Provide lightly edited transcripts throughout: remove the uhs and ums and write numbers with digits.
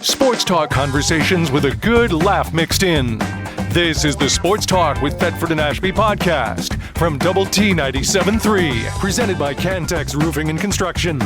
Sports talk conversations with a good laugh mixed in. This is the Sports Talk with Thetford and Ashby podcast from Double T 97.3, presented by Cantex Roofing and Construction.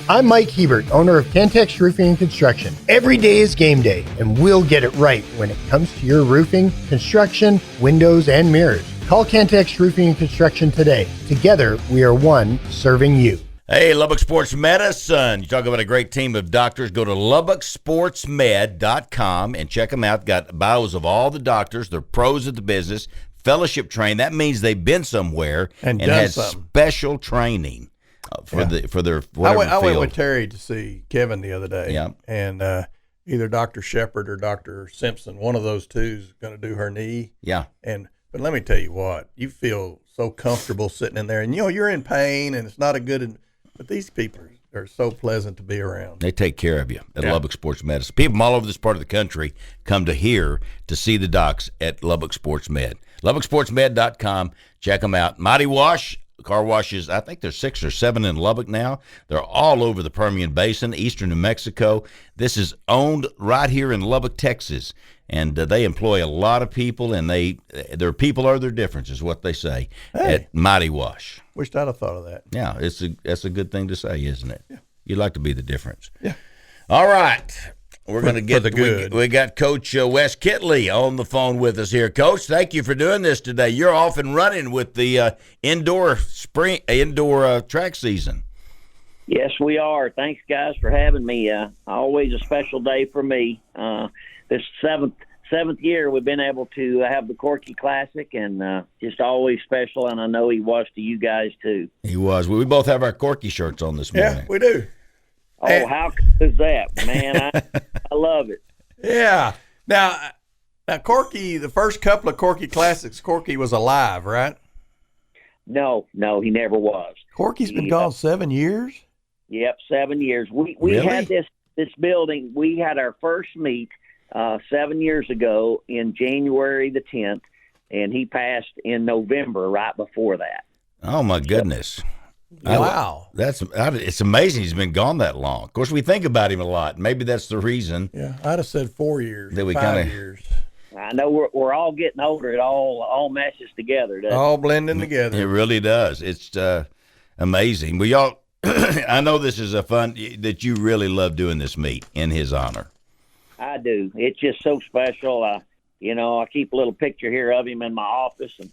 I'm Mike Hebert, owner of Cantex Roofing and Construction. Every day is game day, and we'll get it right when it comes to your roofing, construction, windows, and mirrors. Call Cantex Roofing and Construction today. Together, we are one serving you. Hey, Lubbock Sports Medicine. You talk about a great team of doctors. Go to LubbockSportsMed.com and check them out. Got bios of all the doctors. They're pros at the business, fellowship trained. That means they've been somewhere and has special training for their whatever I went with Terry to see Kevin the other day. Yeah. And either Dr. Shepard or Dr. Simpson, one of those two is going to do her knee. Yeah. But let me tell you what, you feel so comfortable sitting in there, and you're in pain, and it's not a good. But these people are so pleasant to be around. They take care of you at Lubbock Sports Medicine. People from all over this part of the country come to here to see the docs at Lubbock Sports Med. LubbockSportsMed.com. Check them out. Mighty Wash, car washes, I think there's 6 or 7 in Lubbock now. They're all over the Permian Basin, eastern New Mexico. This is owned right here in Lubbock, Texas. And they employ a lot of people, and their people are their difference, is what they say at Mighty Wash. Wished I'd have thought of that. Yeah, that's a good thing to say, isn't it? Yeah. You'd like to be the difference. Yeah. All right. We're going to get the good. We got Coach Wes Kittley on the phone with us here. Coach, thank you for doing this today. You're off and running with the indoor track season. Yes, we are. Thanks, guys, for having me. Always a special day for me. This seventh year we've been able to have the Corky Classic, and just always special, and I know he was to you guys too. He was. We both have our Corky shirts on this morning. Yeah, we do. Oh, how cool is that, man? I love it. Yeah. Now, Corky, the first couple of Corky Classics, Corky was alive, right? No, he never was. Corky's been gone 7 years? Yep, 7 years. We Really? had this building. We had our first meet 7 years ago in January the 10th, and he passed in November right before that. Oh, my goodness. Wow. It's amazing he's been gone that long. Of course, we think about him a lot. Maybe that's the reason. Yeah, I'd have said 4 years, That we 5 years. I know we're all getting older. It all meshes together, doesn't it? All blending together. It really does. It's amazing. We all, I know this is that you really love doing this meet in his honor. I do. It's just so special. I keep a little picture here of him in my office, and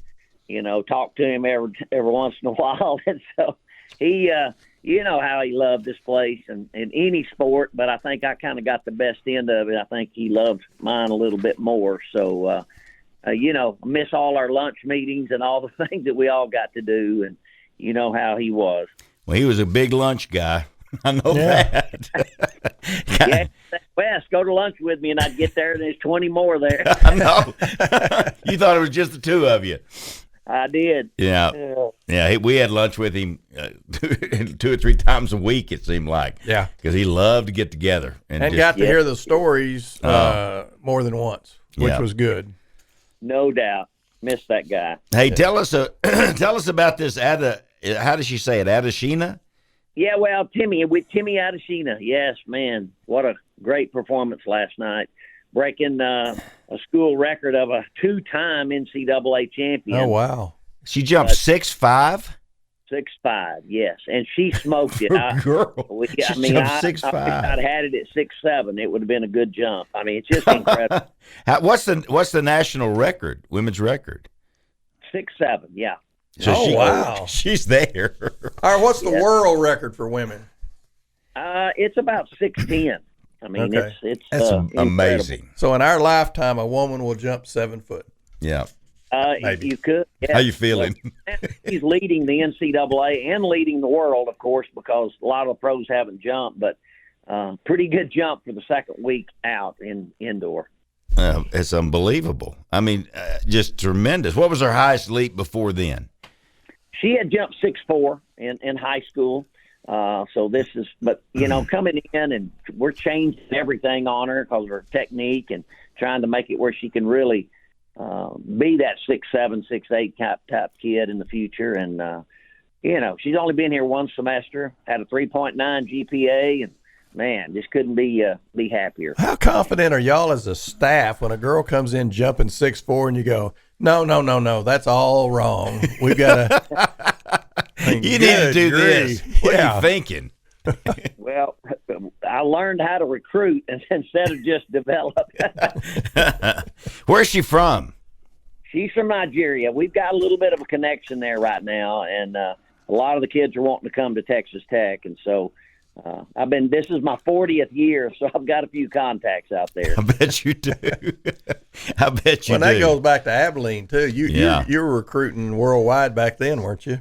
talk to him every once in a while. And so he, how he loved this place and in any sport. But I think I kind of got the best end of it. I think he loved mine a little bit more. So, I miss all our lunch meetings and all the things that we all got to do. And you know how he was. Well, he was a big lunch guy. I know that. Yeah, Wes, go to lunch with me, and I'd get there, and there's 20 more there. I know. You thought it was just the two of you. I did. Yeah. We had lunch with him 2 or 3 times a week, it seemed like. Yeah. Because he loved to get together. And got to hear the stories more than once, which was good. No doubt. Miss that guy. Hey, tell us about this. How does she say it? Adashina? Yeah, well, Timmy Adeshina. Yes, man. What a great performance last night. Breaking a school record of a 2-time NCAA champion. Oh, wow. She jumped 6'5"? 6'5", yes. And she smoked it. Girl. She jumped 6'5". If I'd had it at 6'7", it would have been a good jump. I mean, it's just incredible. What's the national record, women's record? 6'7", yeah. So wow. She's there. All right, what's the world record for women? It's about 6'10". I mean, it's that's amazing. So in our lifetime, a woman will jump 7 foot. Yeah. You could. Yeah. How you feeling? He's leading the NCAA and leading the world, of course, because a lot of the pros haven't jumped, but pretty good jump for the second week out in indoor. It's unbelievable. I mean, just tremendous. What was her highest leap before then? She had jumped 6'4" in high school. So this is, but coming in, and we're changing everything on her because of her technique and trying to make it where she can really be that 6'7", 6'8" type kid in the future. And she's only been here one semester, had a 3.9 GPA, and man, just couldn't be happier. How confident are y'all as a staff when a girl comes in jumping 6'4" and you go, no, that's all wrong. We've got to. You need to do this. What are you thinking? Well, I learned how to recruit instead of just develop. Where's she from? She's from Nigeria. We've got a little bit of a connection there right now, and a lot of the kids are wanting to come to Texas Tech, and so this is my 40th year, so I've got a few contacts out there. I bet you do. I bet you do. Well, that goes back to Abilene, too. You were recruiting worldwide back then, weren't you?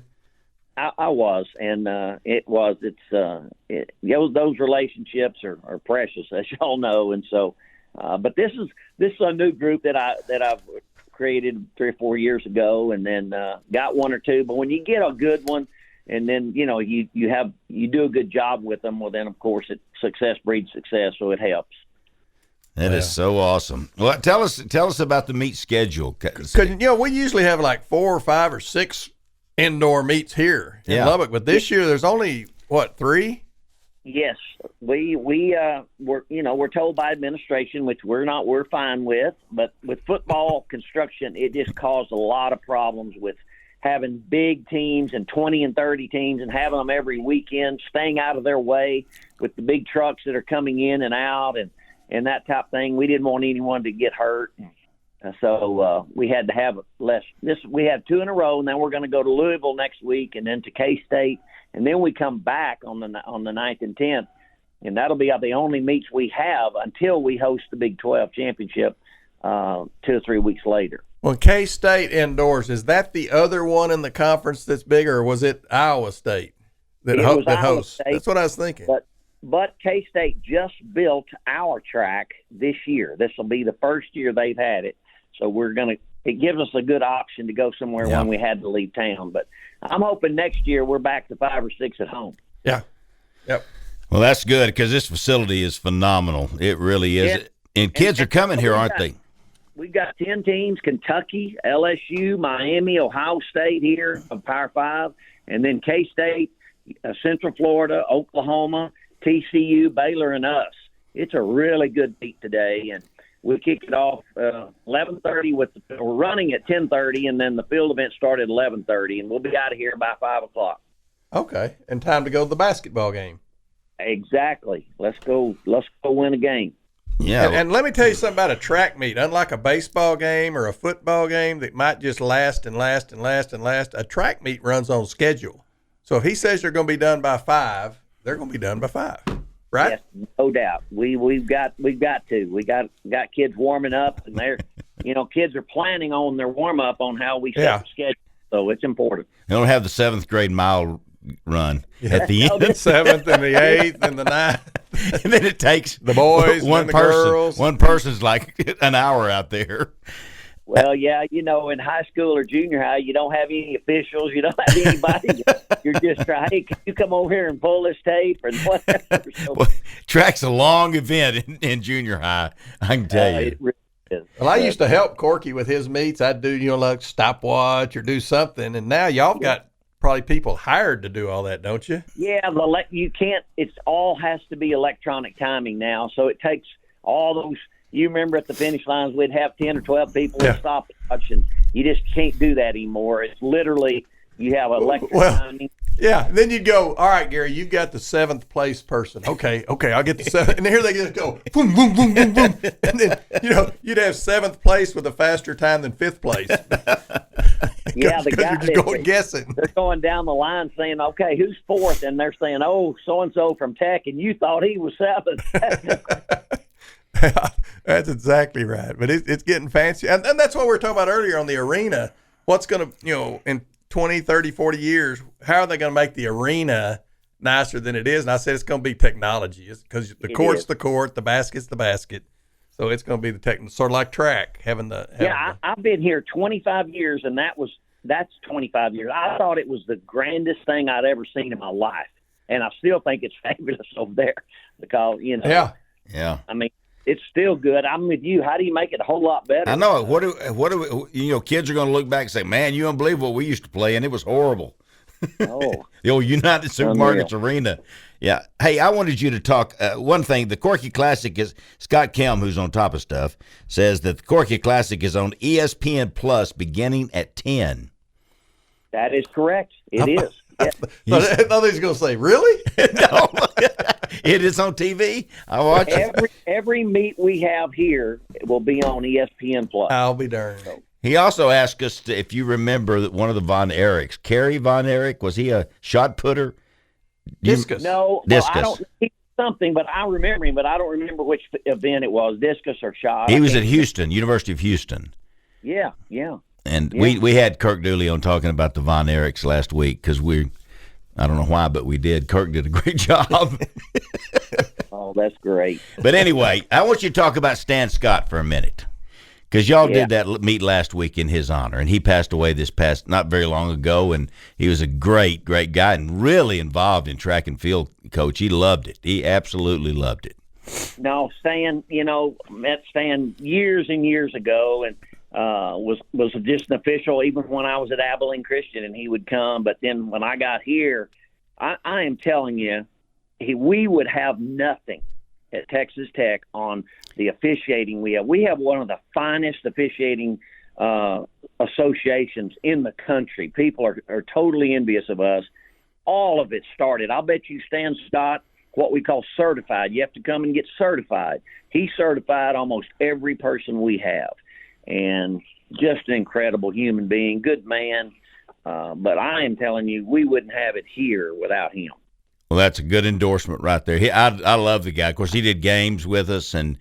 I was, and those relationships are precious, as y'all know, and so. But this is a new group that I've created 3 or 4 years ago, and then got one or two. But when you get a good one, and then you do a good job with them, well, then of course success breeds success, so it helps. That is so awesome. Well, tell us about the meet schedule. Because we usually have like 4 or 5 or 6 indoor meets here in Lubbock, but this year there's only 3? Yes, we're told by administration, which we're fine with, but with football construction, it just caused a lot of problems with having big teams and 20 and 30 teams and having them every weekend, staying out of their way with the big trucks that are coming in and out and that type of thing. We didn't want anyone to get hurt. So we had to have less. We have 2 in a row, and then we're going to go to Louisville next week, and then to K-State, and then we come back on the 9th and 10th, and that'll be the only meets we have until we host the Big 12 championship 2 or 3 weeks later. Well, K-State indoors, is that the other one in the conference that's bigger, or was it Iowa State that hosts? State, that's what I was thinking. But K-State just built our track this year. This will be the first year they've had it. So it gives us a good option to go somewhere when we had to leave town. But I'm hoping next year we're back to 5 or 6 at home. Yeah. Yep. Well, that's good because this facility is phenomenal. It really is. Yeah. And kids are coming here, aren't they? We've got 10 teams, Kentucky, LSU, Miami, Ohio State here of Power 5, and then K-State, Central Florida, Oklahoma, TCU, Baylor, and us. It's a really good meet today, and we kick it off 11:30 we're running at 10:30, and then the field event started at 11:30, and we'll be out of here by 5 o'clock. Okay, and time to go to the basketball game. Exactly. Let's go win a game. Yeah. And let me tell you something about a track meet. Unlike a baseball game or a football game that might just last and last and last and last, a track meet runs on schedule. So if he says they're going to be done by 5, they're going to be done by 5, right? Yes, no doubt. We've got to. We got kids warming up, and they're kids are planning on their warm up on how we set the schedule. So it's important. They don't have the 7th grade mile run at the end. The 7th and the 8th and the 9th. And then it takes the boys one and the person. Girls. One person's like an hour out there. Well, yeah, in high school or junior high, you don't have any officials. You don't have anybody. You're just trying, hey, can you come over here and pull this tape or whatever. So, well, track's a long event in junior high, I can tell you. It really is. Well, I used to help Corky with his meets. I'd do, like stopwatch or do something. And now y'all got probably people hired to do all that, don't you? Yeah, you can't. It's all has to be electronic timing now. So it takes all those. You remember at the finish lines, we'd have 10 or 12 people in stopwatch, and you just can't do that anymore. It's literally you have electronic timing. Yeah, then you'd go, all right, Gary, you've got the 7th place person. Okay, I'll get the 7th. And here they just go, boom, boom, boom, boom, boom. And then, you'd have 7th place with a faster time than 5th place. Yeah, the guys just going guessing. They're going down the line saying, okay, who's 4th? And they're saying, oh, so-and-so from Tech, and you thought he was 7th. That's exactly right. But it's getting fancy. And that's what we were talking about earlier on the arena. What's going to, in 20, 30, 40 years, how are they going to make the arena nicer than it is? And I said it's going to be technology because the court's the court, the basket's the basket. So it's going to be the sort of like track, I've been here 25 years, and that's 25 years. I thought it was the grandest thing I'd ever seen in my life. And I still think it's fabulous over there because, Yeah. I mean, it's still good. I'm with you. How do you make it a whole lot better? I know. What do kids are going to look back and say, man, you don't believe what we used to play, and it was horrible. Oh, The old United Supermarkets Arena. Yeah. Hey, I wanted you to talk. One thing, the Corky Classic is, Scott Kelm, who's on top of stuff, says that the Corky Classic is on ESPN Plus beginning at 10. that is correct. It is. Yeah. I thought he was going to say, really? No, it is on TV. I watch it. Every meet we have here will be on ESPN Plus. I'll be darned. He also asked us if you remember that one of the Von Erichs, Kerry Von Erich, was he a shot putter? Discus. No, Discus. I don't. He's something, but I remember him, but I don't remember which event it was, discus or shot. He was at Houston, University of Houston. Yeah. And Yeah. we had Kirk Dooley on talking about the Von Erichs last week because I don't know why, but we did. Kirk did a great job. Oh, that's great. But anyway, I want you to talk about Stan Scott for a minute because y'all did that meet last week in his honor, and he passed away not very long ago, and he was a great, great guy and really involved in track and field, Coach. He loved it. He absolutely loved it. No, Stan, met Stan years and years ago, and was just an official even when I was at Abilene Christian, and he would come. But then when I got here, I am telling you, we would have nothing at Texas Tech on the officiating we have. We have one of the finest officiating associations in the country. People are totally envious of us. All of it started. I'll bet you Stan Scott, what we call certified. You have to come and get certified. He certified almost every person we have. And just an incredible human being, good man. But I am telling you, we wouldn't have it here without him. Well, that's a good endorsement right there. I love the guy. Of course, he did games with us and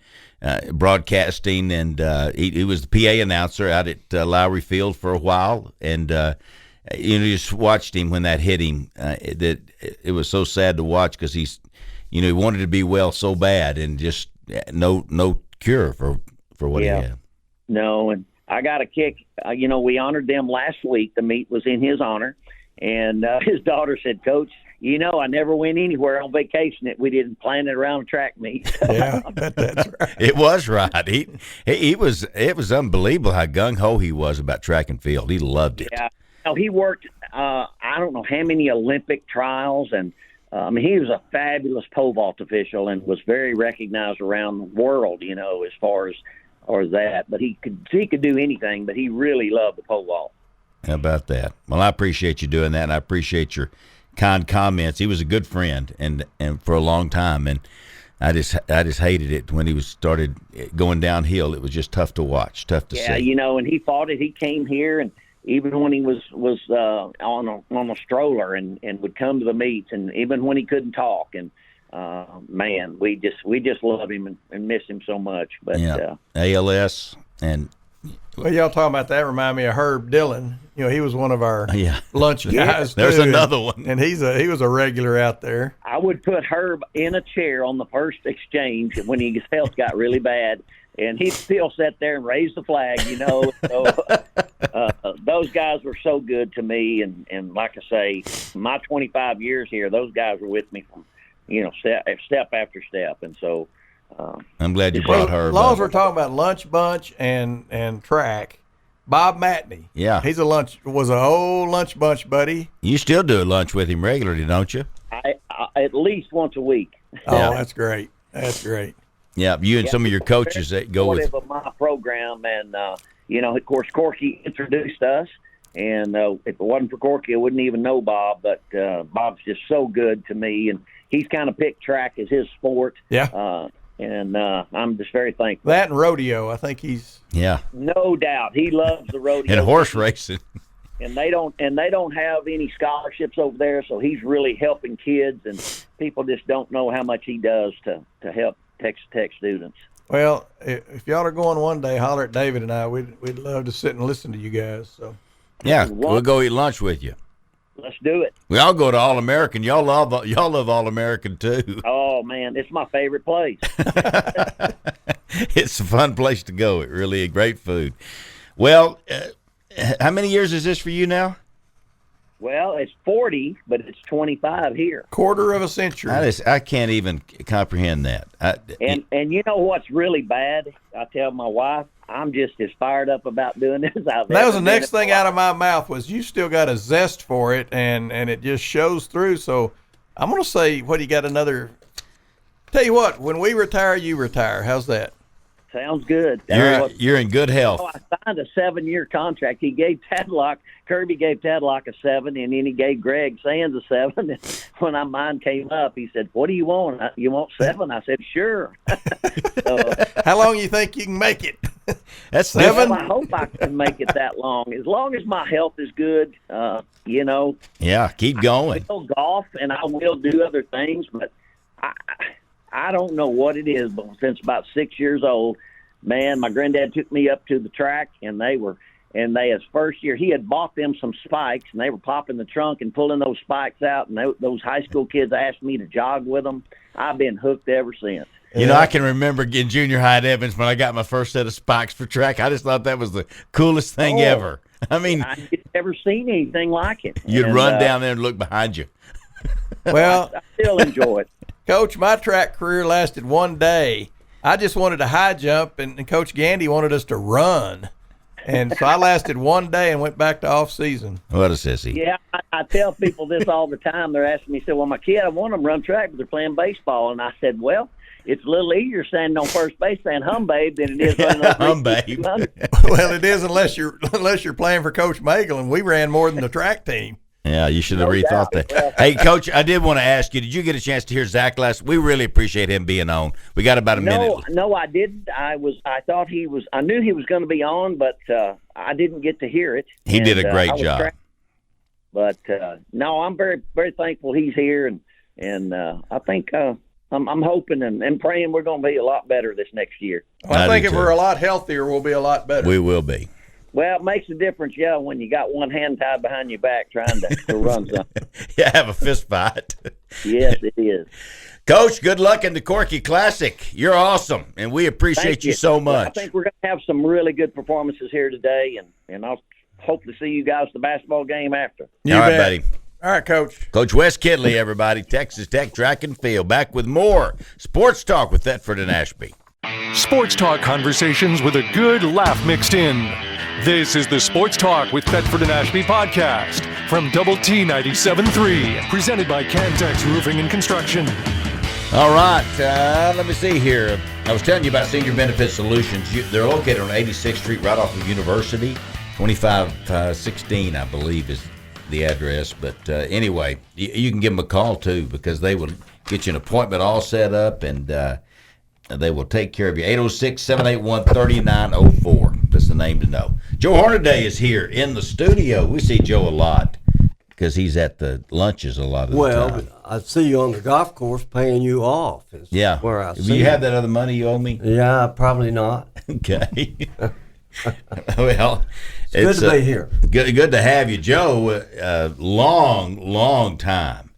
broadcasting, and he was the PA announcer out at Lowry Field for a while. And just watched him when that hit him. That it was so sad to watch because he wanted to be well so bad, and just no cure for what he had. No, and I got a kick. We honored them last week. The meet was in his honor, and his daughter said, "Coach, I never went anywhere on vacation that we didn't plan it around a track meet." Yeah, that's right. It was right. It was unbelievable how gung ho he was about track and field. He loved it. Yeah, he worked. I don't know how many Olympic trials, and he was a fabulous pole vault official and was very recognized around the world. As far as that, but he could do anything, but he really loved the pole vault. How about that? Well, I appreciate you doing that, and I appreciate your kind comments. He was a good friend, and for a long time, and I just hated it when he started going downhill. It was just tough to watch, tough to see. Yeah, and he fought it. He came here, and even when he was on a stroller and would come to the meets, and even when he couldn't talk, and man, we just love him and miss him so much. But ALS and well, y'all talking about that remind me of Herb Dillon. He was one of our lunch guys. There's too, another one, and he was a regular out there. I would put Herb in a chair on the first exchange when his health got really bad, and he'd still sit there and raise the flag. So, those guys were so good to me, and like I say, my 25 years here, those guys were with me from step after step, and so I'm glad you brought her. As long as we're talking about lunch bunch and track, Bob Matney, he's was a whole lunch bunch buddy. You still do a lunch with him regularly, don't you? I at least once a week. Oh, that's great. That's great. Yeah, you and some of your coaches that go with my program, and of course, Corky introduced us. And if it wasn't for Corky, I wouldn't even know Bob. But Bob's just so good to me, and he's kind of picked track as his sport. Yeah. And I'm just very thankful. That and rodeo, I think he's. Yeah. No doubt, he loves the rodeo and horse racing. And they don't have any scholarships over there, so he's really helping kids, and people just don't know how much he does to help Texas Tech students. Well, if y'all are going one day, holler at David and I. We'd love to sit and listen to you guys. So. Yeah, we'll go eat lunch with you. Let's do it. We all go to All American. Y'all love All American too. Oh man, it's my favorite place. It's a fun place to go. It really is great food. Well, how many years is this for you now? Well, it's 40, but it's 25 here. Quarter of a century. I can't even comprehend that. And you know what's really bad? I tell my wife, I'm just as fired up about doing this as I've That was ever the next been. thing out of my mouth was you still got a zest for it, and it just shows through. So I'm going to say, what, you got another – tell you what, when we retire, you retire. How's that? Sounds good. You're in good health. I signed a 7-year contract. He gave Kirby gave Tadlock a 7, and then he gave Greg Sands a 7. And when mine came up, he said, "What do you want? You want 7?" I said, "Sure." How long you think you can make it? That's 7? Well, I hope I can make it that long. As long as my health is good, you know. Yeah, keep going. I will golf, and I will do other things, but I don't know what it is, but since about 6 years old, man, my granddad took me up to the track, and his first year, he had bought them some spikes, and they were popping the trunk and pulling those spikes out, and those high school kids asked me to jog with them. I've been hooked ever since. You know, I can remember in junior high at Evans when I got my first set of spikes for track. I just thought that was the coolest thing ever. I mean, I've never seen anything like it. You'd run down there and look behind you. Well, I still enjoy it. Coach, my track career lasted one day. I just wanted to high jump, and Coach Gandy wanted us to run. And so I lasted one day and went back to off season. What a sissy. Yeah, I tell people this all the time. They're asking me, "Well, my kid, I want them to run track, but they're playing baseball." And I said, "Well, it's a little easier standing on first base saying hum babe than it is running on Hum babe. Well, it is unless you're playing for Coach Magel, and we ran more than the track team. Yeah, you should have rethought that. Hey, Coach, I did want to ask you, did you get a chance to hear Zach last? We really appreciate him being on. We got about a minute. No, I didn't. I thought he was. I knew he was going to be on, but I didn't get to hear it. He did a great job. But no, I'm very, very thankful he's here, and I think I'm hoping and praying we're going to be a lot better this next year. Well, I think if we're a lot healthier, we'll be a lot better. We will be. Well, it makes a difference, when you got one hand tied behind your back trying to run something. Yeah, have a fist fight. Yes, it is. Coach, good luck in the Corky Classic. You're awesome, and we appreciate you so much. I think we're going to have some really good performances here today, and I'll hope to see you guys at the basketball game after. All right, buddy. All right, Coach. Coach Wes Kittley, everybody, Texas Tech Track and Field. Back with more Sports Talk with Thetford and Ashby. Sports talk conversations with a good laugh mixed in. This is the Sports Talk with Thetford and Ashby podcast from Double T 97.3, presented by Cantex Roofing and Construction. All right, let me see here. I was telling you about Senior Benefit Solutions. They're located on 86th Street, right off of University. 2516, I believe, is the address. But anyway, you can give them a call, too, because they will get you an appointment all set up, and they will take care of you. 806-781-3904. That's the name to know. Joe Hornaday is here in the studio. We see Joe a lot because he's at the lunches a lot of the time. Well, I see you on the golf course paying you off. Yeah. Where I Do see you have that other money you owe me? Yeah, probably not. Okay. Well, It's good to be here. Good to have you, Joe. Long time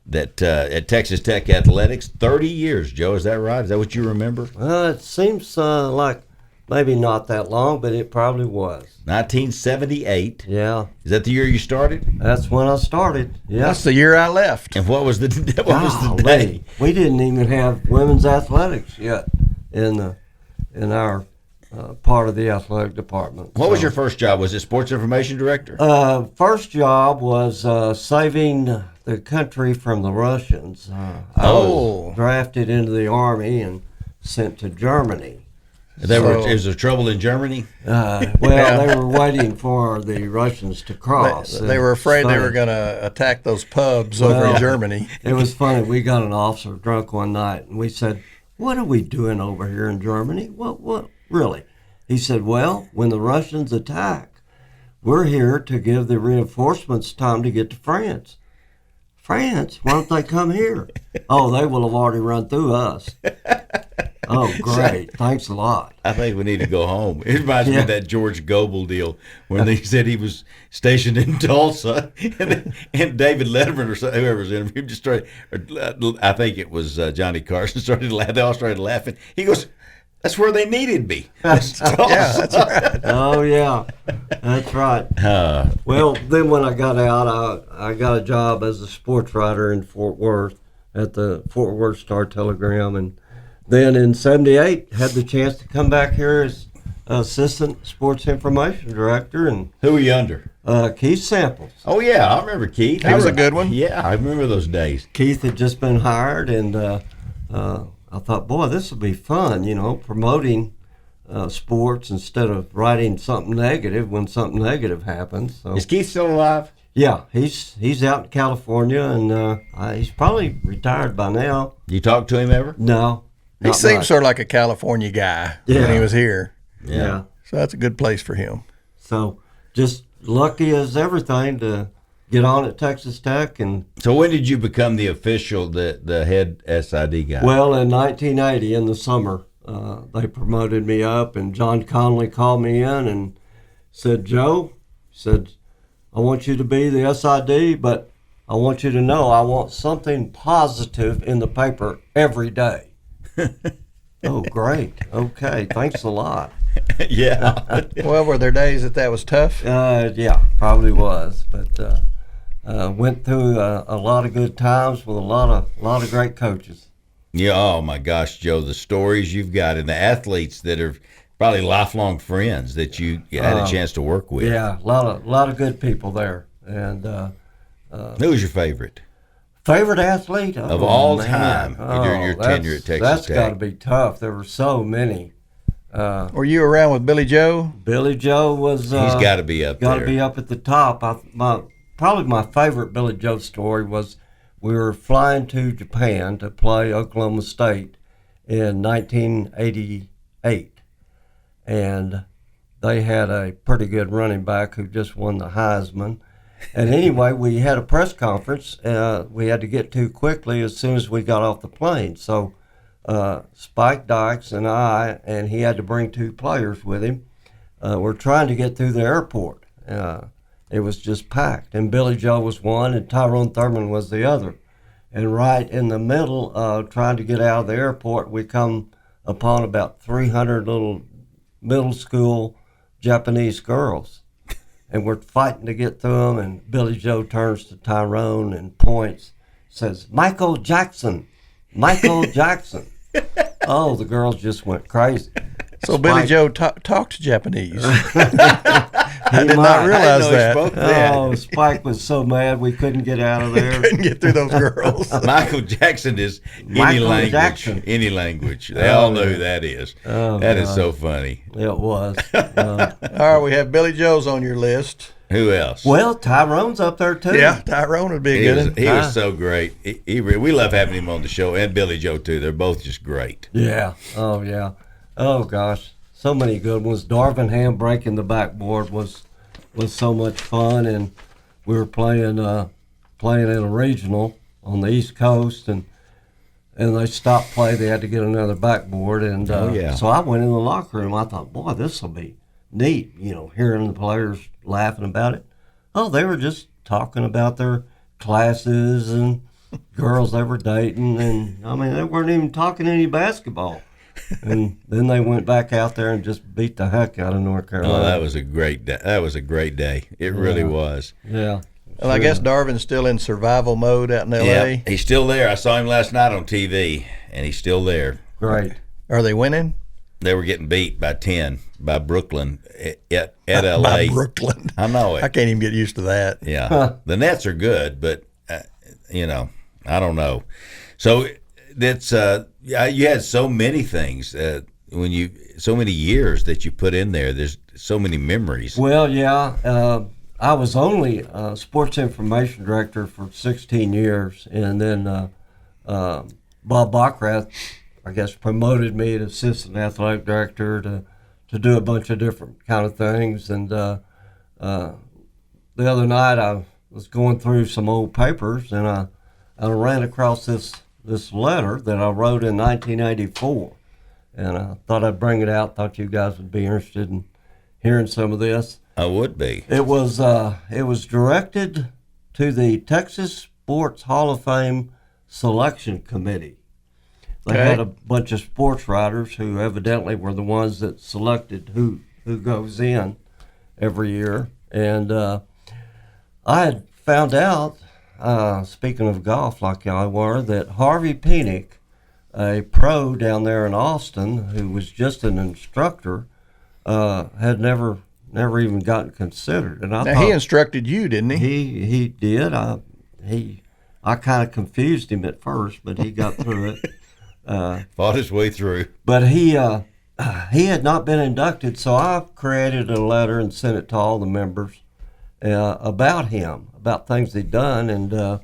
that at Texas Tech Athletics. 30 years, Joe. Is that right? Is that what you remember? It seems like maybe not that long, but it probably was. 1978. Yeah. Is that the year you started? That's when I started. Yeah. That's the year I left. And what was the Golly, day? we didn't even have women's athletics yet in our part of the athletic department. What was your first job? Was it sports information director? First job was saving the country from the Russians. I was drafted into the Army and sent to Germany. Was there trouble in Germany? They were waiting for the Russians to cross. They were afraid they were going to attack those pubs over in Germany. It was funny. We got an officer drunk one night, and we said, "What are we doing over here in Germany? What really?" He said, "Well, when the Russians attack, we're here to give the reinforcements time to get to France." France? Why don't they come here? Oh, they will have already run through us. Oh, great. Thanks a lot. I think we need to go home. It reminds me of that George Goebel deal when they said he was stationed in Tulsa and David Letterman or whoever was interviewed just started, I think it was Johnny Carson, started laughing. They all started laughing. He goes, That's where they needed me. Yeah, that's right. Oh yeah, that's right. Well, then when I got out, I got a job as a sports writer in Fort Worth at the Fort Worth Star-Telegram, and then in '78 had the chance to come back here as assistant sports information director, and Who were you under? Keith Samples. Oh, yeah, I remember Keith. He was a good one. Yeah, I remember those days. Keith had just been hired, and I thought, boy, this will be fun, promoting sports instead of writing something negative when something negative happens. So Is Keith still alive? yeah, he's out in California, and he's probably retired by now. You talked to him ever? No, He not seemed much. sort of like a California guy Yeah. when he was here. Yeah. So that's a good place for him. So just lucky as everything to get on at Texas Tech. And So when did you become the official, the head SID guy? well, in 1980 in the summer, they promoted me up, and John Connolly called me in and said, Joe, said, I want you to be the SID, but I want you to know I want something positive in the paper every day. Oh, great. Okay. Thanks a lot. Yeah. Well, were there days that was tough? Yeah, probably was, but went through a lot of good times with a lot of great coaches. Yeah. Oh my gosh, Joe, the stories you've got and the athletes that are probably lifelong friends that you had a chance to work with. Yeah, a lot of good people there. And Who was your favorite favorite athlete of all time during your tenure at Texas That's Tech? got to be tough. There were so many. Were you around with Billy Joe? Billy Joe was. He's got to be up Got there. to be up at the top. Probably my favorite Billy Joe story was we were flying to Japan to play Oklahoma State in 1988, and they had a pretty good running back who just won the Heisman. And anyway, we had a press conference we had to get to quickly as soon as we got off the plane. So Spike Dykes and I, and he had to bring 2 players with him, were trying to get through the airport. It was just packed, and Billy Joe was one, and Tyrone Thurman was the other. And right in the middle, trying to get out of the airport, we come upon about 300 little middle school Japanese girls, and we're fighting to get through them. And Billy Joe turns to Tyrone and points, says, "Michael Jackson, Michael Jackson." Oh, the girls just went crazy. So Billy Joe talked Japanese. I He did might. not realize that. Oh, Spike was so mad we couldn't get out of there. Couldn't get through those girls. Michael Jackson is any Michael language. Jackson. Any language. They all know who that is. Oh, That is God. so funny. It was. All right, we have Billy Joe's on your list. Who else? Well, Tyrone's up there too. Yeah, Tyrone would be a He good was, one. he was so great. We love having him on the show, and Billy Joe too. They're both just great. Yeah. Oh, yeah. Oh, gosh. So many good ones. Darvin Ham breaking the backboard was so much fun, and we were playing in a regional on the East Coast, and they stopped play. They had to get another backboard, and so I went in the locker room. I thought, boy, this will be neat, hearing the players laughing about it. Oh, they were just talking about their classes and girls they were dating, and I mean, they weren't even talking any basketball. And then they went back out there and just beat the heck out of North Carolina. Oh, that was a great day. That was a great day. It really was. Yeah. Well, I guess Darvin's still in survival mode out in L.A. Yeah, he's still there. I saw him last night on TV, and he's still there. Great. Are they winning? They were getting beat by 10 by Brooklyn at L.A. By Brooklyn. I know I it. can't even get used to that. Yeah, the Nets are good, but I don't know. So that's you had so many things so many years that you put in there. There's so many memories. Well, yeah. I was only sports information director for 16 years, and then Bob Bockrath, I guess, promoted me to assistant athletic director to do a bunch of different kind of things. And the other night I was going through some old papers, and I ran across this letter that I wrote in 1984, and I thought I'd bring it out. Thought you guys would be interested in hearing some of this. I would be. It was directed to the Texas Sports Hall of Fame Selection Committee. They had a bunch of sports writers who evidently were the ones that selected who goes in every year. And I had found out, speaking of golf like y'all were, that Harvey Penick, a pro down there in Austin who was just an instructor, had never even gotten considered. And I thought, he instructed you, didn't he? He did. I kind of confused him at first, but he got through it. Fought his way through. But he had not been inducted, so I created a letter and sent it to all the members about him, about things he'd done, and a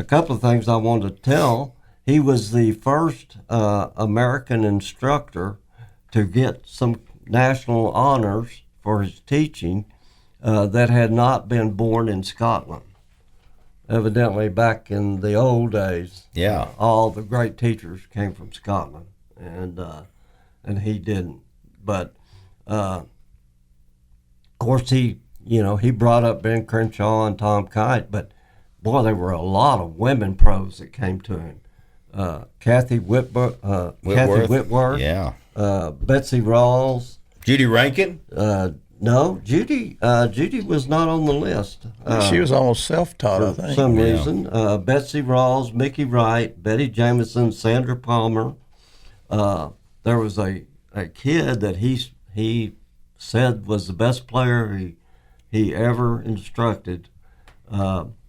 couple of things I wanted to tell. He was the first American instructor to get some national honors for his teaching that had not been born in Scotland. Evidently, back in the old days, all the great teachers came from Scotland, and he didn't. But of course, he brought up Ben Crenshaw and Tom Kite, but boy, there were a lot of women pros that came to him. Kathy Whitworth, Betsy Rawls, Judy Rankin. No, Judy was not on the list. She was almost self-taught, I think. For some reason. Betsy Rawls, Mickey Wright, Betty Jamison, Sandra Palmer. There was a kid that he said was the best player he ever instructed,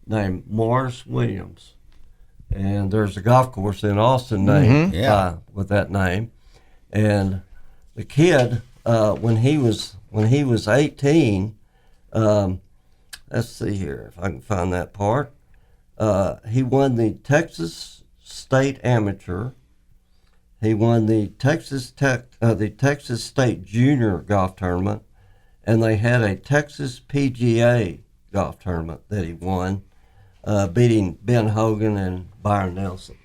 named Morris Williams. And there's a golf course in Austin named with that name. And the kid, when he was 18, let's see here if I can find that part. He won the Texas State Amateur. He won the Texas State Junior Golf Tournament, and they had a Texas PGA golf tournament that he won, beating Ben Hogan and Byron Nelson.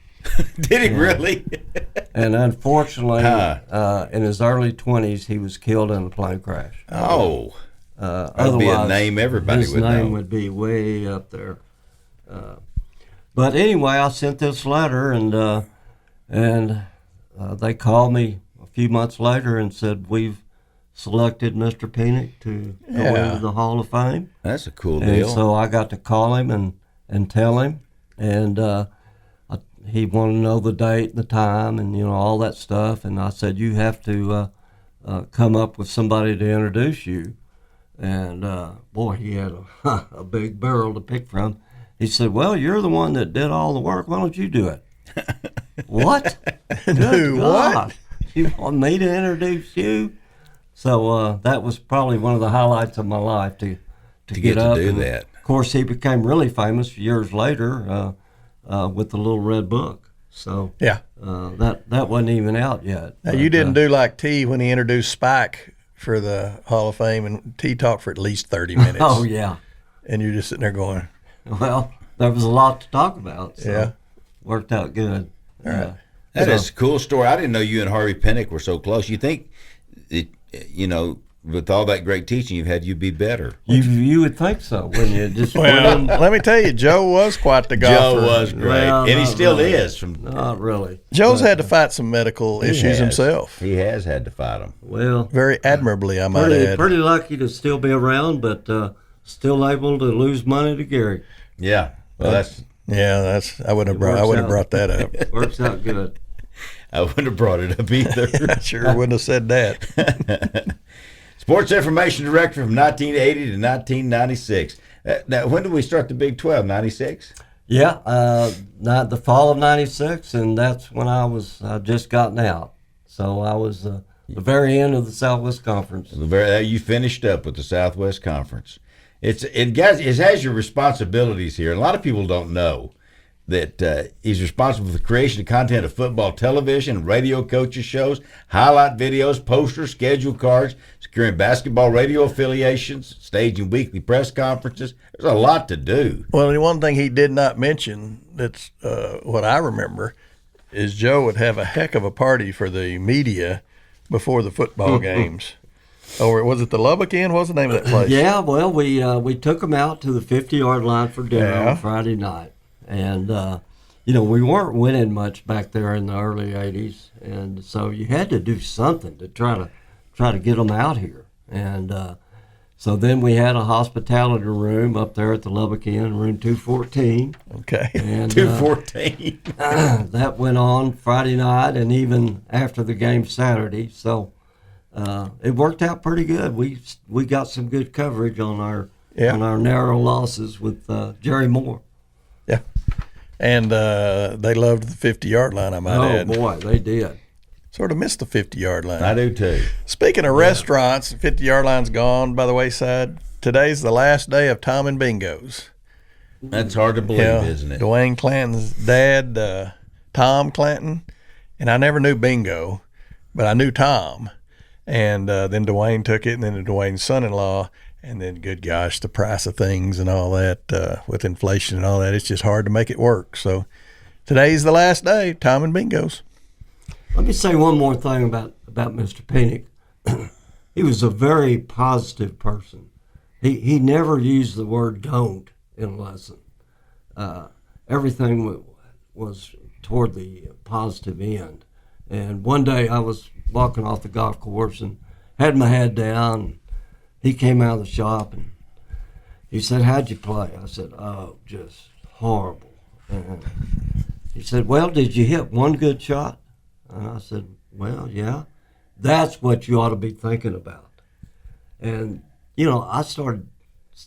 Did he really? And unfortunately, in his early 20s, he was killed in a plane crash. Oh, that would be a name everybody would know. His name would be way up there. But anyway, I sent this letter, and they called me a few months later and said, we've selected Mr. Penick to go into the Hall of Fame. That's a cool deal. And so I got to call him and tell him, and he wanted to know the date and the time and, all that stuff. And I said, you have to come up with somebody to introduce you. And, boy, he had a big barrel to pick from. He said, well, you're the one that did all the work. Why don't you do it? What? Do what? You want me to introduce you? So that was probably one of the highlights of my life to get up. To do that. Of course, he became really famous years later with the Little Red Book. So that wasn't even out yet. Now, you didn't do like T when he introduced Spike for the Hall of Fame, and T talked for at least 30 minutes. Oh, yeah. And you're just sitting there going, well, there was a lot to talk about. So worked out good. All right. That is a cool story. I didn't know you and Harvey Penick were so close. You think, with all that great teaching you've had, you'd be better. You would think so, wouldn't you? Just well, let me tell you, Joe was quite the golfer. Joe was great, and he still is. Not really. Joe's had to fight some medical issues himself. He has had to fight them. Well, very admirably, I might add. Pretty lucky to still be around, but still able to lose money to Gary. Yeah. Well, I wouldn't have brought that up. Works out good. I wouldn't have brought it up either. I sure wouldn't have said that. Sports Information Director from 1980 to 1996. Now, when did we start the Big 12? 96? Yeah, not the fall of 96, and that's when I just gotten out. So I was the very end of the Southwest Conference. You finished up with the Southwest Conference. It has your responsibilities here. A lot of people don't know that he's responsible for the creation of content of football television, radio coaches shows, highlight videos, posters, schedule cards, securing basketball radio affiliations, staging weekly press conferences. There's a lot to do. Well, and one thing he did not mention that's what I remember is Joe would have a heck of a party for the media before the football games. Or was it the Lubbock Inn? What was the name of that place? Yeah, well, we took them out to the 50-yard line for dinner on Friday night. And, we weren't winning much back there in the early 80s, and so you had to do something to try to get them out here. And so then we had a hospitality room up there at the Lubbock Inn, room 214. Okay. And 214. that went on Friday night and even after the game Saturday. So it worked out pretty good. We got some good coverage on our narrow losses with Jerry Moore. Yeah. And they loved the 50-yard line, I might add. Oh, boy, they did. Sort of missed the 50-yard line. I do too. Speaking of restaurants, the 50-yard line's gone by the wayside. Today's the last day of Tom and Bingo's. That's hard to believe, isn't it? Dwayne Clanton's dad, Tom Clanton, and I never knew Bingo, but I knew Tom. And then Dwayne took it, and then Dwayne's son-in-law, and then, good gosh, the price of things and all that, with inflation and all that, it's just hard to make it work. So today's the last day, Tom and Bingo's. Let me say one more thing about Mr. Pinnock. He was a very positive person. He never used the word don't in a lesson. Everything was toward the positive end. And one day I was walking off the golf course and had my head down. He came out of the shop and he said, "How'd you play?" I said, "Oh, just horrible." And he said, "Well, did you hit one good shot?" And I said, "Well, yeah." That's what you ought to be thinking about. And, I started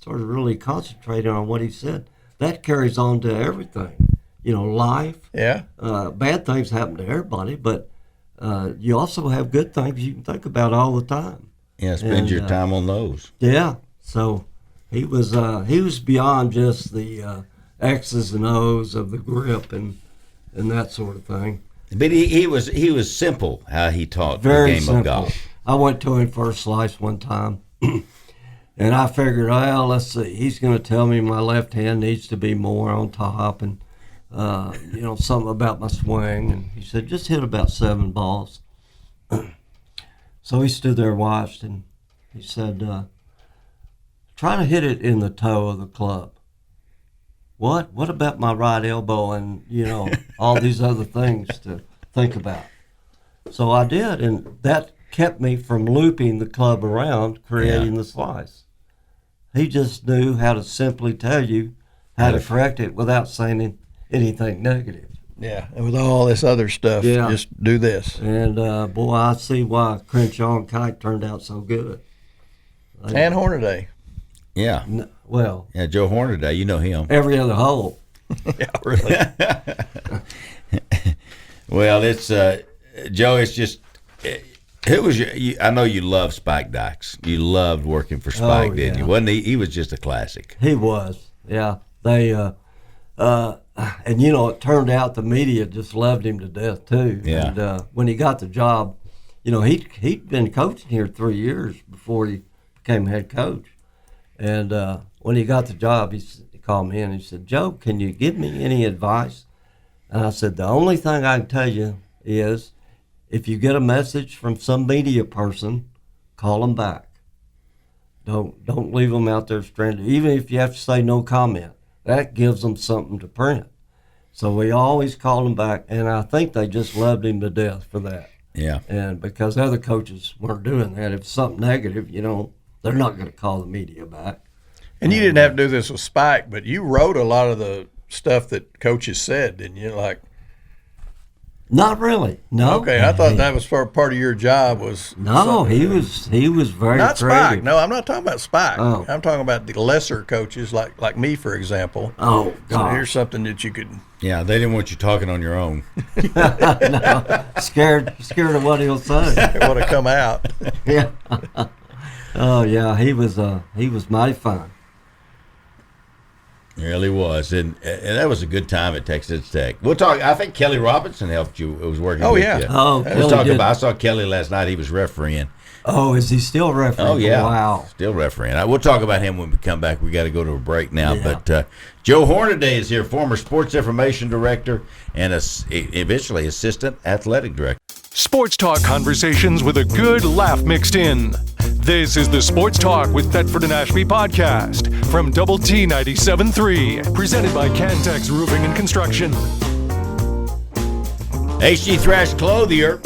really concentrating on what he said. That carries on to everything. Life. Yeah. Bad things happen to everybody, but you also have good things you can think about all the time. Yeah, spend your time on those. Yeah. So he was beyond just the X's and O's of the grip and that sort of thing. But he was simple how he taught Very the game simple. of golf. I went to him for a slice one time, and I figured, well, let's see, he's going to tell me my left hand needs to be more on top and, something about my swing. And he said, just hit about 7 balls. So he stood there and watched, and he said, try to hit it in the toe of the club. What? What about my right elbow and, all these other things to think about? So I did, and that kept me from looping the club around, creating the slice. He just knew how to simply tell you how to correct it without saying anything negative. Yeah, and with all this other stuff, just do this. And, boy, I see why Crenshaw and Kite turned out so good. And Hornaday. Yeah. Yeah, Joe Hornaday, you know him. Every other hole. Yeah, really. Well, it's Joe. It's just who was your? I know you love Spike Dykes. You loved working for Spike, didn't you? Wasn't he? He was just a classic. He was. Yeah. They and it turned out the media just loved him to death too. Yeah. And when he got the job, he'd been coaching here 3 years before he became head coach. And when he got the job, he called me in and he said, "Joe, can you give me any advice?" And I said, "The only thing I can tell you is if you get a message from some media person, call them back. Don't leave them out there stranded. Even if you have to say no comment, that gives them something to print." So we always called them back, and I think they just loved him to death for that. Yeah. And because other coaches weren't doing that, if it's something negative, they're not going to call the media back. And you didn't have to do this with Spike, but you wrote a lot of the stuff that coaches said, didn't you? Not really. No. Okay, I thought that was part of your job. No, he was very not creative. Spike. No, I'm not talking about Spike. Oh. I'm talking about the lesser coaches, like me, for example. Oh, So God. here's something that you could. Yeah, they didn't want you talking on your own. No, scared of what he'll say. want to come out. Yeah. Oh yeah, he was mighty fun. It really was, and that was a good time at Texas Tech. We'll talk. I think Kelly Robinson helped you. It was working. Oh, with yeah. you. Oh, Let's Kelly talk did. about. I saw Kelly last night. He was refereeing. Oh, is he still refereeing? Oh yeah, Wow. still refereeing. We'll talk about him when we come back. We got to go to a break now. Yeah. But Joe Hornaday is here, former sports information director and eventually assistant athletic director. Sports talk conversations with a good laugh mixed in. This is the Sports Talk with Thetford and Ashby podcast from Double T 97.3, presented by Cantex Roofing and Construction. HG Thrash Clothier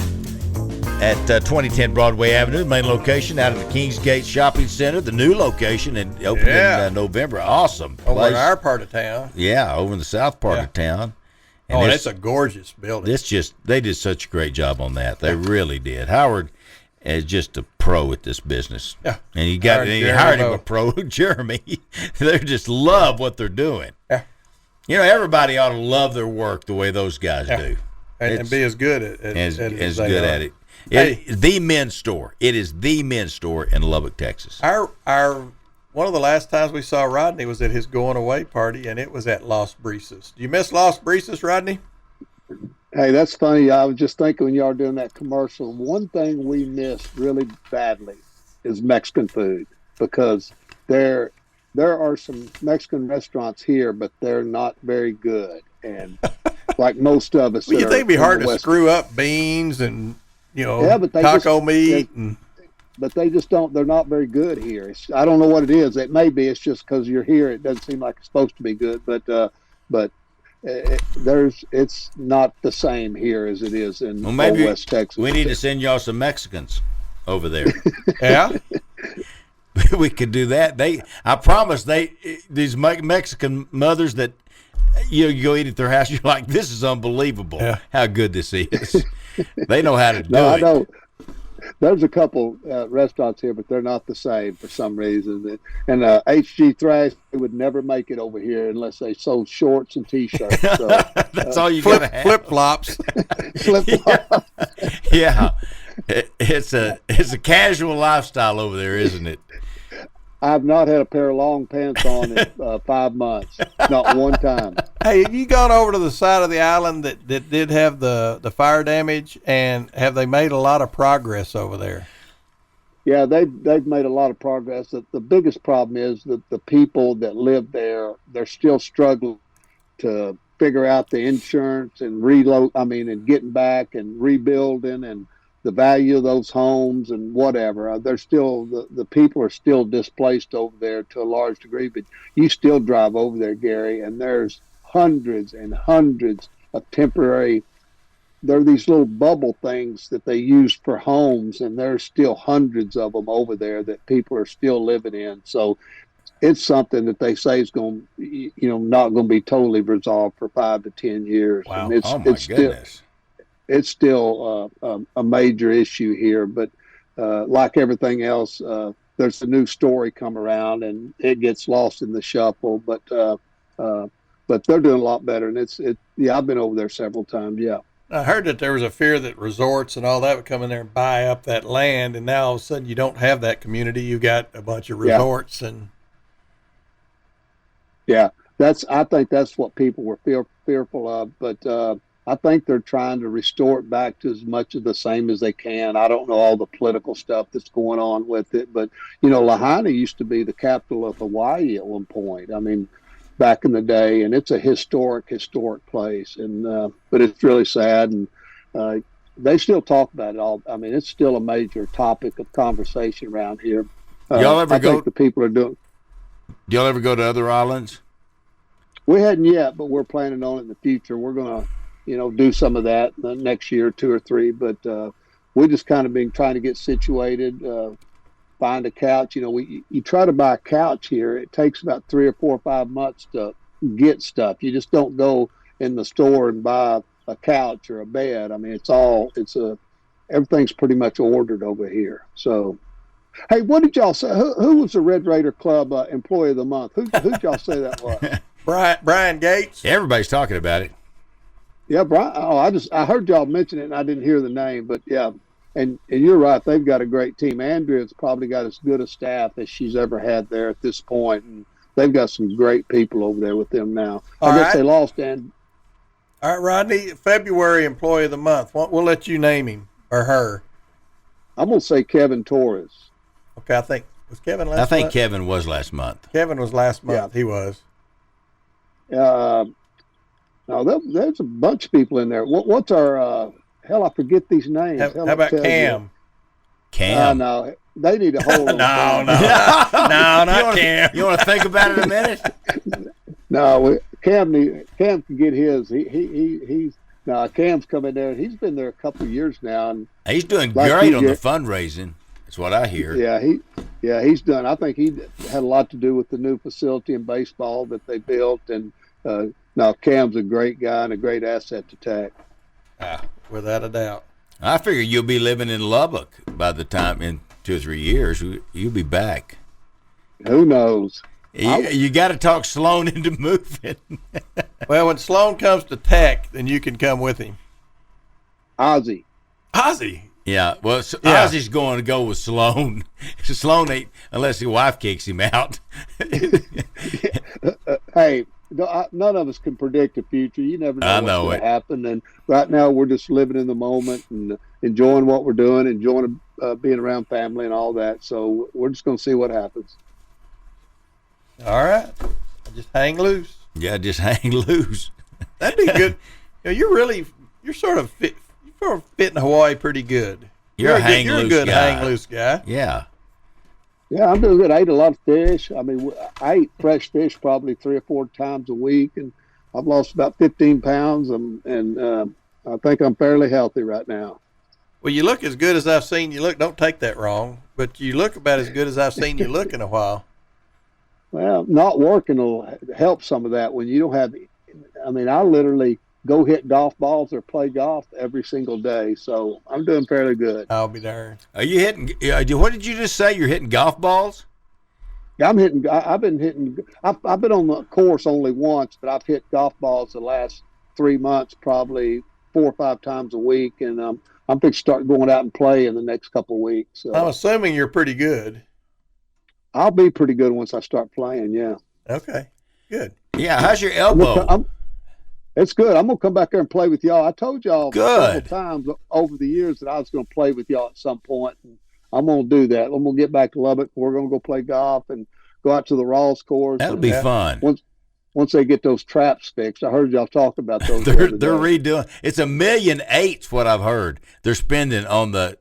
at 2010 Broadway Avenue, main location out of the Kingsgate Shopping Center, the new location, and opening in November. Awesome place. Over in our part of town. Yeah, over in the south part of town. And it's a gorgeous building. They did such a great job on that. They really did. Howard is just a pro at this business. Yeah. And he hired him a pro, Jeremy. They just love what they're doing. Yeah. You know, everybody ought to love their work the way those guys do. And be as good at it as they good are. at it. Hey. The men's store. It is the men's store in Lubbock, Texas. Our one of the last times we saw Rodney was at his going away party, and it was at Los Brises. Do you miss Los Brises, Rodney? Hey, that's funny. I was just thinking when y'all were doing that commercial, one thing we missed really badly is Mexican food, because there are some Mexican restaurants here, but they're not very good. And like most of us, Well, you think it'd be hard to screw up beans and taco meat? But they just don't. They're not very good here. I don't know what it is. It may be it's just because you're here. It doesn't seem like it's supposed to be good. But it's not the same here as it is in old West Texas. We need to send y'all some Mexicans over there. Yeah. We could do that. I promise these Mexican mothers that you go eat at their house, you're like, this is unbelievable how good this is. They know how to do it. I know. There's a couple restaurants here, but they're not the same for some reason. And HG Thrash, they would never make it over here unless they sold shorts and T-shirts. So, that's all you gotta have. Flip-flops. Flip-flops. Yeah. It's a casual lifestyle over there, isn't it? I've not had a pair of long pants on in 5 months. Not one time. Hey, have you gone over to the side of the island that did have the fire damage, and have they made a lot of progress over there? Yeah, they've made a lot of progress. The biggest problem is that the people that live there, they're still struggling to figure out the insurance and and getting back and rebuilding and the value of those homes and whatever. They're still the people are still displaced over there to a large degree, but you still drive over there, Gary, and there's hundreds and hundreds of temporary. There are these little bubble things that they use for homes, and there's still hundreds of them over there that people are still living in. So it's something that they say is going, not going to be totally resolved for 5 to 10 years. Wow! And it's goodness. It's still a major issue here, but like everything else, there's a new story come around and it gets lost in the shuffle. But they're doing a lot better, and I've been over there several times. Yeah, I heard that there was a fear that resorts and all that would come in there and buy up that land, and now all of a sudden you don't have that community. You got a bunch of resorts and. Yeah, I think that's what people were fearful of, but. I think they're trying to restore it back to as much of the same as they can. I don't know all the political stuff that's going on with it, but Lahaina used to be the capital of Hawaii at one point. I mean, back in the day, and it's a historic place. And but it's really sad, and they still talk about it all. I mean, it's still a major topic of conversation around here. Y'all ever go? Think the people are doing. Do y'all ever go to other islands? We hadn't yet, but we're planning on it in the future. We're gonna. Do some of that next year, 2 or 3. But we just kind of been trying to get situated, find a couch. You try to buy a couch here. It takes about 3 or 4 or 5 months to get stuff. You just don't go in the store and buy a couch or a bed. I mean, everything's pretty much ordered over here. So, hey, what did y'all say? Who was the Red Raider Club Employee of the Month? Who'd y'all say that was? Brian Gates. Everybody's talking about it. Yeah, Brian. Oh, I heard y'all mention it, and I didn't hear the name, but yeah, and you're right. They've got a great team. Andrea's probably got as good a staff as she's ever had there at this point, and they've got some great people over there with them now. I guess they lost. And all right, Rodney, February Employee of the Month. We'll let you name him or her. I'm gonna say Kevin Torres. Okay, I think was Kevin last month? I think Kevin was last month. Kevin was last month. Yeah. He was. No, there's a bunch of people in there. What's our I forget these names. How about Cam? Cam? No, they need to hold on. No, not Cam. You want to think about it a minute? No, Cam can get his. Now Cam's come in there, and he's been there a couple of years now, and He's doing like great on the fundraising. That's what I hear. he's done. I think he had a lot to do with the new facility in baseball that they built, and now Cam's a great guy and a great asset to Tech. Without a doubt. I figure you'll be living in Lubbock by the time in 2 or 3 years. You'll be back. Who knows? You got to talk Sloan into moving. Well, when Sloan comes to Tech, then you can come with him. Ozzy. Yeah, well, Ozzy's going to go with Sloan. Sloan ain't, unless his wife kicks him out. Hey, none of us can predict the future. You never know what's going to happen. And right now, we're just living in the moment and enjoying what we're doing, enjoying being around family and all that. So we're just going to see what happens. All right. Just hang loose. Yeah, just hang loose. That'd be good. You're sort of fit in Hawaii pretty good. You're a good hang loose guy. Yeah. Yeah, I'm doing good. I eat a lot of fish. I mean, I eat fresh fish probably 3 or 4 times a week, and I've lost about 15 pounds, and I think I'm fairly healthy right now. Well, you look as good as I've seen you look. Don't take that wrong, but you look about as good as I've seen you look in a while. Well, not working will help some of that when you don't have – I mean, I literally go hit golf balls or play golf every single day, so I'm doing fairly good. I'll be darned. Are you hitting what did you just say? You're hitting golf balls? Yeah, I've been on the course only once, but I've hit golf balls the last 3 months probably 4 or 5 times a week, and I'm going to start going out and play in the next couple of weeks. So. I'm assuming you're pretty good. I'll be pretty good once I start playing, yeah. Okay, good. Yeah, how's your elbow? It's good. I'm going to come back there and play with y'all. I told y'all several good times over the years that I was going to play with y'all at some point, and I'm going to do that. I'm going to get back to Lubbock. We're going to go play golf and go out to the Rawls course. That'll be fun. Once they get those traps fixed. I heard y'all talk about those. they're redoing. It's $1.8 million what I've heard. They're spending on the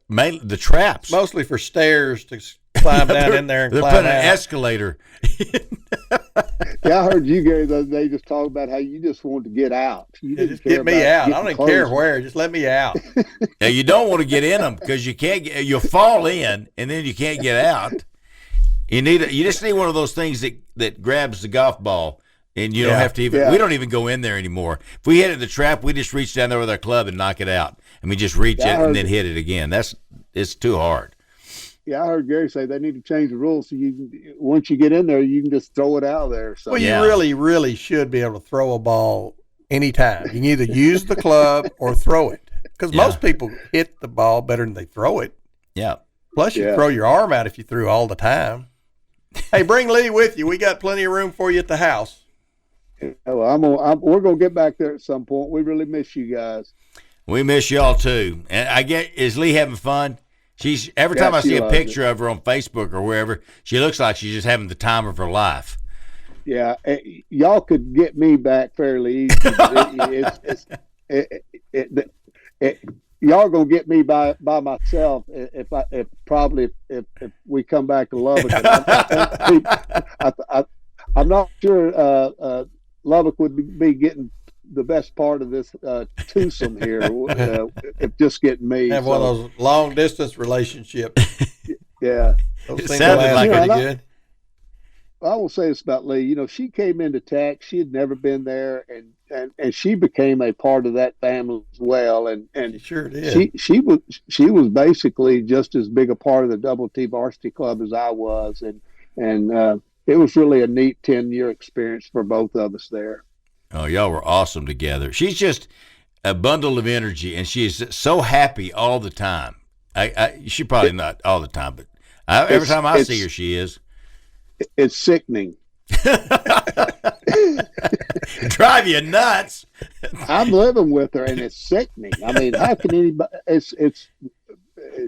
traps. Mostly for stairs to climb down in there and climb out. They're putting an escalator. Yeah, I heard you guys the other day just talk about how you just wanted to get out. Just get me out. I don't even care where. Just let me out. Yeah, you don't want to get in them because you'll fall in and then you can't get out. You just need one of those things that grabs the golf ball. And you don't have to even, we don't even go in there anymore. If we hit it in the trap, we just reach down there with our club and knock it out. And we just reach it and then hit it again. It's too hard. Yeah, I heard Gary say they need to change the rules so once you get in there, you can just throw it out of there. So. Well, you really, really should be able to throw a ball anytime. You can either use the club or throw it. Because most people hit the ball better than they throw it. Yeah. Plus, you throw your arm out if you threw all the time. Hey, bring Lee with you. We got plenty of room for you at the house. Well, we're going to get back there at some point. We really miss you guys. We miss y'all too. And is Lee having fun? Every time I see a picture of her on Facebook or wherever, she looks like she's just having the time of her life. Yeah, y'all could get me back fairly easy. Y'all gonna get me by myself if we come back to Lubbock. I'm not sure Lubbock would be getting the best part of this twosome here if just getting me. Have one of those long distance relationships. Yeah, it sounded like pretty good. I will say this about Lee. You know, she came into Tech. She had never been there, and she became a part of that family as well. And she sure did. She was basically just as big a part of the Double T varsity club as I was, and it was really a neat 10-year experience for both of us there. Oh, y'all were awesome together. She's just a bundle of energy, and she's so happy all the time. She probably not all the time, but every time I see her, she is. It's sickening. Drive you nuts. I'm living with her, and it's sickening. I mean, how can anybody?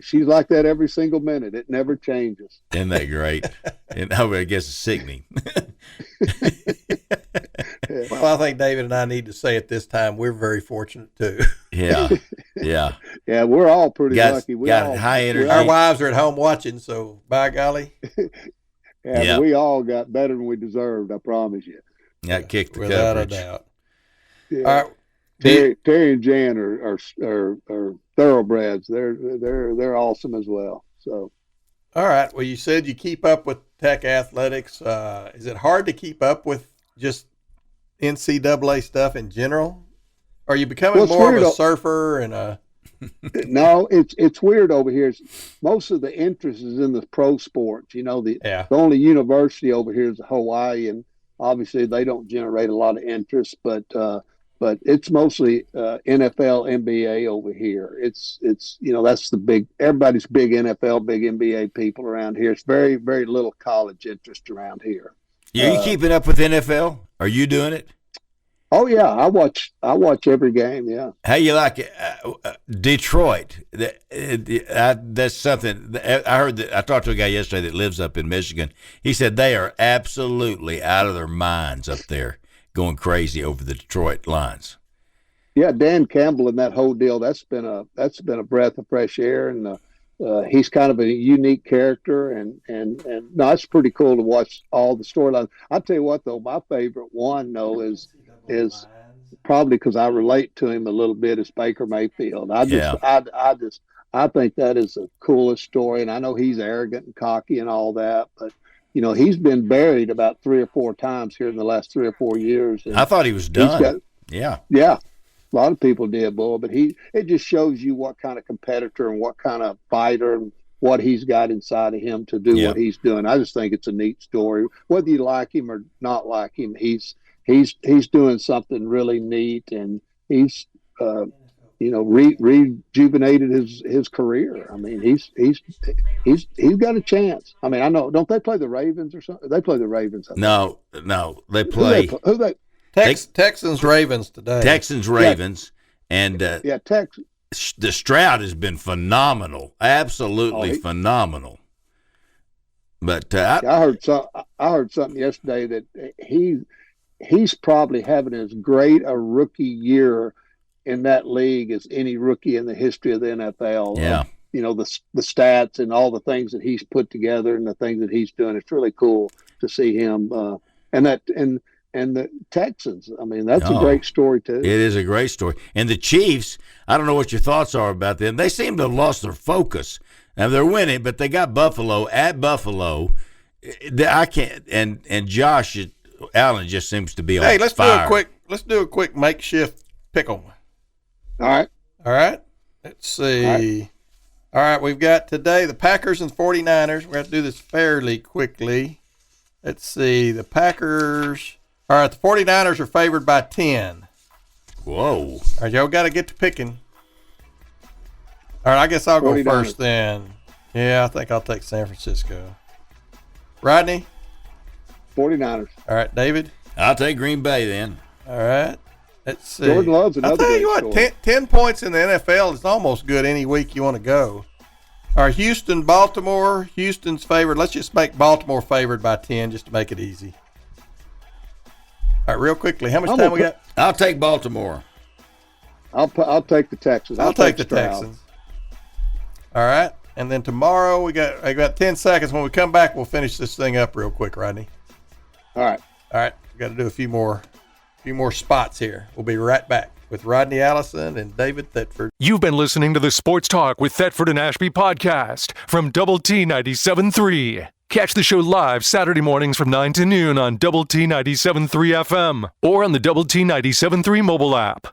She's like that every single minute. It never changes. Isn't that great? And I guess it's sickening. Well, I think David and I need to say at this time we're very fortunate too. Yeah. Yeah, we're all pretty lucky. We got high energy. Our wives are at home watching, so by golly. Yeah. We all got better than we deserved. I promise you. Got kicked the without coverage. a doubt. Yeah. All right. Terry and Jan are thoroughbreds. They're awesome as well. So, all right. Well, you said you keep up with Tech athletics. Is it hard to keep up with just NCAA stuff in general? Are you becoming more of a surfer and a? No, it's weird over here. Most of the interest is in the pro sports. The only university over here is Hawaii, and obviously they don't generate a lot of interest. But it's mostly NFL, NBA over here. It's that's everybody's big NFL, big NBA people around here. It's very, very little college interest around here. Are you keeping up with NFL? Are you doing it? Oh yeah, I watch every game. Yeah. How you like it? Detroit? That's something. I heard that. I talked to a guy yesterday that lives up in Michigan. He said they are absolutely out of their minds up there, going crazy over the Detroit Lions. Yeah, Dan Campbell and that whole deal. That's been a breath of fresh air, and he's kind of a unique character, and no, it's pretty cool to watch all the storylines. I'll tell you what though, my favorite one though is probably because I relate to him a little bit is Baker Mayfield. I think that is the coolest story, and I know he's arrogant and cocky and all that, but he's been buried about 3 or 4 times here in the last 3 or 4 years. I thought he was done. Yeah. A lot of people did, boy, but it just shows you what kind of competitor and what kind of fighter and what he's got inside of him to do what he's doing. I just think it's a neat story. Whether you like him or not like him, he's doing something really neat, and he's rejuvenated his career. I mean, he's got a chance. I mean, I know, don't they play the Ravens or something? They play the Ravens. No, they play. Who they? Texans Ravens today. Texans Ravens, and Texans. The Stroud has been phenomenal, absolutely phenomenal. But I heard something yesterday that he's probably having as great a rookie year in that league as any rookie in the history of the NFL. Yeah. The stats and all the things that he's put together and the things that he's doing. It's really cool to see him. And the Texans, I mean, that's a great story too. It is a great story. And the Chiefs, I don't know what your thoughts are about them. They seem to have lost their focus. Now they're winning, but they got Buffalo at Buffalo. I can't. And Josh Allen just seems to be on fire. Let's do a quick makeshift pickle. All right. Let's see. All right, we've got today the Packers and 49ers. We're going to do this fairly quickly. Let's see. The Packers. All right, the 49ers are favored by 10. Whoa. All right, y'all got to get to picking. All right, I guess I'll go first then. Yeah, I think I'll take San Francisco. Rodney? 49ers. All right, David? I'll take Green Bay then. All right. Let's see. Jordan Love's another I'll tell you what, 10 points in the NFL is almost good any week you want to go. All right, Houston, Baltimore. Houston's favored. Let's just make Baltimore favored by 10 just to make it easy. All right, real quickly, how much time we got? I'll take Baltimore. I'll take the Texans. I'll take the Texans. All right, and then tomorrow I got 10 seconds. When we come back, we'll finish this thing up real quick, Rodney. All right. We got to do a few more spots here. We'll be right back with Rodney Allison and David Thetford. You've been listening to the Sports Talk with Thetford and Ashby podcast from Double T 97.3. Catch the show live Saturday mornings from 9 to noon on Double T 97.3 FM or on the Double T 97.3 mobile app.